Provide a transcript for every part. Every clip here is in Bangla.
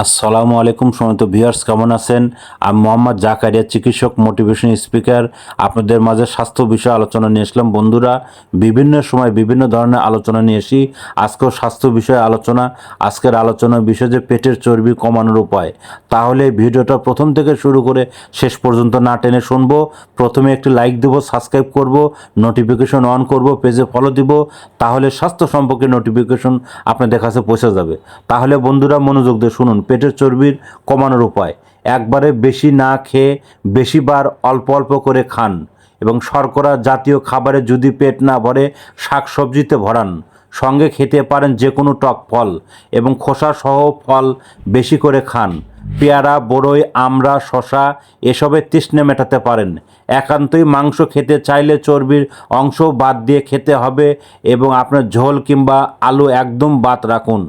আসসালামু আলাইকুম সম্মানিত ভিউয়ার্স, কেমন আছেন? আমি মোহাম্মদ জাকারিয়া, চিকিৎসক, মোটিভেশন স্পিকার। আপনাদের মাঝে স্বাস্থ্য বিষয়ে আলোচনা নিয়ে আসলাম। বন্ধুরা, বিভিন্ন সময় বিভিন্ন ধরনের আলোচনা নিয়ে আসি। আজকেও স্বাস্থ্য বিষয়ে আলোচনা। আজকের আলোচনার বিষয় যে পেটের চর্বি কমানোর উপায়। তাহলে ভিডিওটা প্রথম থেকে শুরু করে শেষ পর্যন্ত না টেনে শুনবো। প্রথমে একটি লাইক দেব, সাবস্ক্রাইব করব, নোটিফিকেশন অন করব, পেজে ফলো দিব। তাহলে স্বাস্থ্য সম্পর্কে নোটিফিকেশন আপনাদের কাছে পৌঁছে যাবে। তাহলে বন্ধুরা মনোযোগ দিয়ে শুনুন। পেটের চর্বির কমানোর উপায়: একবারে বেশি না খেয়ে বেশিবার অল্প অল্প করে খান এবং শর্করা জাতীয় খাবারে যদি পেট না ভরে শাকসবজিতে ভরান। সঙ্গে খেতে পারেন যে কোনো টক ফল এবং খোসা সহ ফল বেশি করে খান। পেয়ারা, বড়ই, আমড়া, শশা এসবের তৃষ্ণা মেটাতে পারেন। একান্তই মাংস খেতে চাইলে চর্বির অংশ বাদ দিয়ে খেতে হবে এবং আপনার ঝোল কিংবা আলু একদম বাদ রাখুন।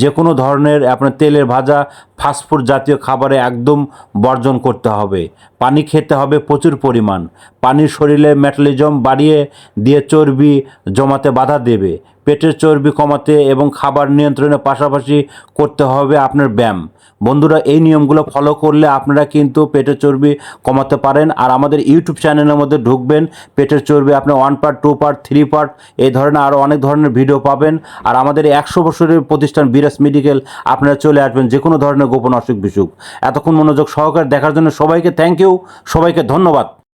যে কোনো ধরনের আপনার তেলের ভাজা, ফাস্টফুড জাতীয় খাবারে একদম বর্জন করতে হবে। পানি খেতে হবে প্রচুর পরিমাণ। পানি শরীরে মেটাবলিজম বাড়িয়ে দিয়ে চর্বি জমাতে বাধা দেবে। পেটের চর্বি কমাতে এবং খাবার নিয়ন্ত্রণের পাশাপাশি করতে হবে আপনার ব্যায়াম। বন্ধুরা, এই নিয়মগুলো ফলো করলে আপনারা কিন্তু পেটের চর্বি কমাতে পারেন। আর আমাদের ইউটিউব চ্যানেলের মধ্যে ঢুকবেন, পেটের চর্বি আপনি 1 পার্ট, 2 পার্ট, 3 পার্ট এই ধরনের আরও অনেক ধরনের ভিডিও পাবেন। আর আমাদের 100 বছরের প্রতিষ্ঠান বিরাস মেডিকেল, আপনারা চলে আসবেন যে কোনো ধরনের গোপন অসুখ বিসুখ। এতক্ষণ মনোযোগ সহকারে দেখার জন্য সবাইকে থ্যাংক ইউ, সবাইকে ধন্যবাদ।